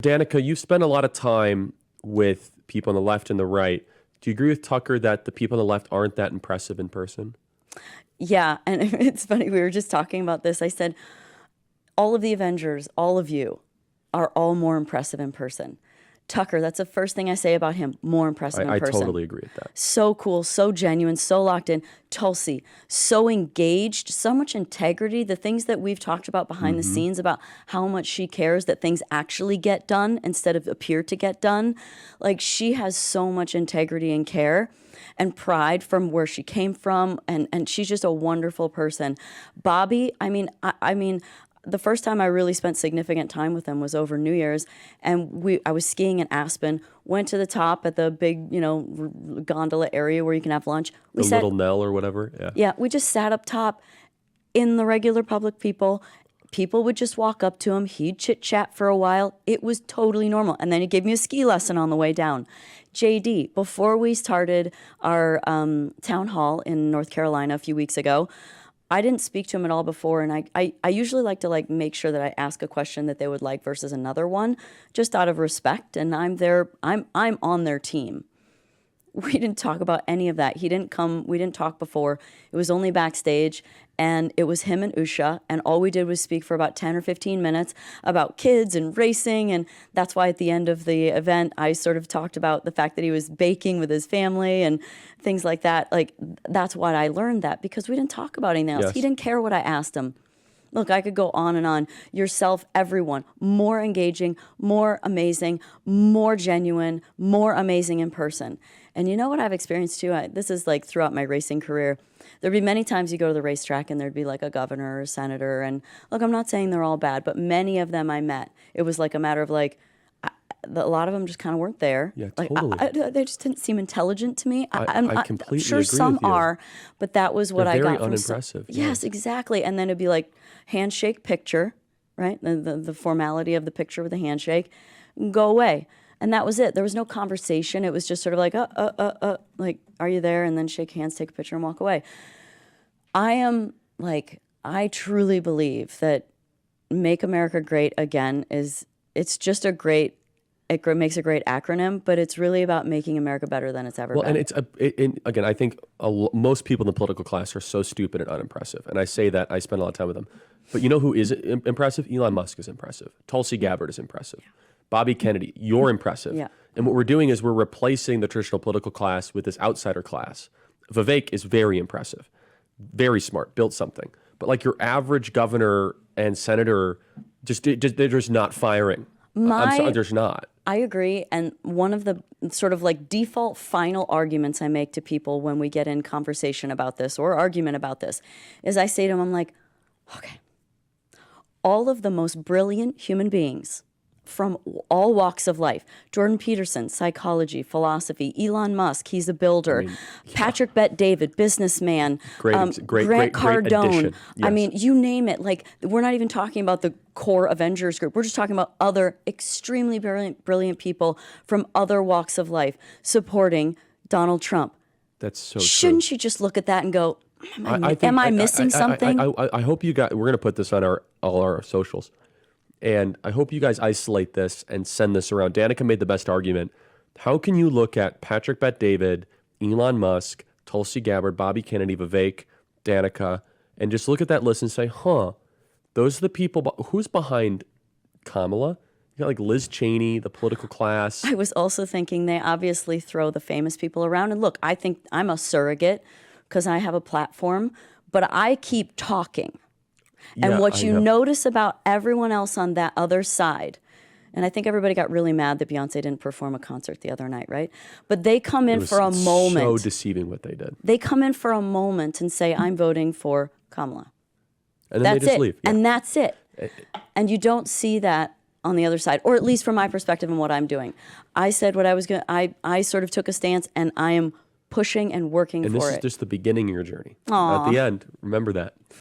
Danica, you've spent a lot of time with people on the left and the right. Do you agree with Tucker that the people on the left aren't that impressive in person? Yeah, and it's funny, we were just talking about this. I said, all of the Avengers, all of you, are all more impressive in person. Tucker, that's the first thing I say about him, more impressive in I person. totally agree with that. So cool, so genuine, so locked in. Tulsi, so engaged, so much integrity. The things that we've talked about behind the scenes about how much she cares that things actually get done instead of appear to get done. Like, she has so much integrity and care and pride from where she came from, and she's just a wonderful person. Bobby, I mean, the first time I really spent significant time with him was over New Year's, and I was skiing in Aspen, went to the top at the big, gondola area where you can have lunch. The Little Nell or whatever. Yeah. Yeah, we just sat up top in the regular public people. People would just walk up to him. He'd chit chat for a while. It was totally normal. And then he gave me a ski lesson on the way down. JD, before we started our town hall in North Carolina a few weeks ago, I didn't speak to him at all before, and I usually like to make sure that I ask a question that they would like versus another one, just out of respect. And I'm on their team. We didn't talk about any of that. He didn't come. We didn't talk before. It was only backstage, and it was him and Usha, and all we did was speak for about 10 or 15 minutes about kids and racing, and that's why at the end of the event, I sort of talked about the fact that he was baking with his family and things like that. Like, that's why I learned that, because we didn't talk about anything else. Yes. He didn't care what I asked him. Look, I could go on and on. Yourself, everyone, more engaging, more amazing, more genuine, more amazing in person. And you know what I've experienced too? This is like throughout my racing career. There'd be many times you go to the racetrack and there'd be like a governor or a senator. And look, I'm not saying they're all bad, but many of them I met, it was like a matter of a lot of them just kind of weren't there. Yeah, like, totally. they just didn't seem intelligent to me. I completely I'm sure agree some with you. are, but that was what They're I very got from unimpressive. Yes, exactly. And then it'd be like handshake picture, right? The formality of the picture with the handshake, go away. And that was it. There was no conversation. It was just sort of like, like, are you there? And then shake hands, take a picture, and walk away. I truly believe that Make America Great Again it's just it makes a great acronym, but it's really about making America better than it's ever been. And again, I think most people in the political class are so stupid and unimpressive. And I say that, I spend a lot of time with them. But you know who is impressive? Elon Musk is impressive. Tulsi Gabbard is impressive. Bobby Kennedy, you're impressive. Yeah. And what we're doing is we're replacing the traditional political class with this outsider class. Vivek is very impressive, very smart, built something. But like your average governor and senator, they're just not firing. I'm sorry, there's not. I agree. And one of the sort of like default final arguments I make to people when we get in conversation about this or argument about this is I say to them, I'm like, okay, all of the most brilliant human beings from all walks of life, Jordan Peterson, psychology, philosophy, Elon Musk, he's a builder, Patrick Bet-David, businessman, Grant Cardone. Addition. Yes. I mean, you name it. Like, we're not even talking about the core Avengers group. We're just talking about other extremely brilliant people from other walks of life supporting Donald Trump. That's so Shouldn't true. you just look at that and go, am I missing something? I hope you guys, we're going to put this on all our socials. And I hope you guys isolate this and send this around. Danica made the best argument. How can you look at Patrick Bet-David, Elon Musk, Tulsi Gabbard, Bobby Kennedy, Vivek, Danica, and just look at that list and say, those are the people. Who's behind Kamala? You got like Liz Cheney, the political class. I was also thinking they obviously throw the famous people around. And look, I think I'm a surrogate because I have a platform, but I keep talking. And what you notice about everyone else on that other side, and I think everybody got really mad that Beyonce didn't perform a concert the other night, right? But they come in for a moment. So deceiving what they did. They come in for a moment and say, I'm voting for Kamala. And then that's they just it. leave. Yeah. And that's it. And you don't see that on the other side, or at least from my perspective and what I'm doing. I said what I was going to, I sort of took a stance, and I am pushing and working for it. And this is just the beginning of your journey. At the end, remember that.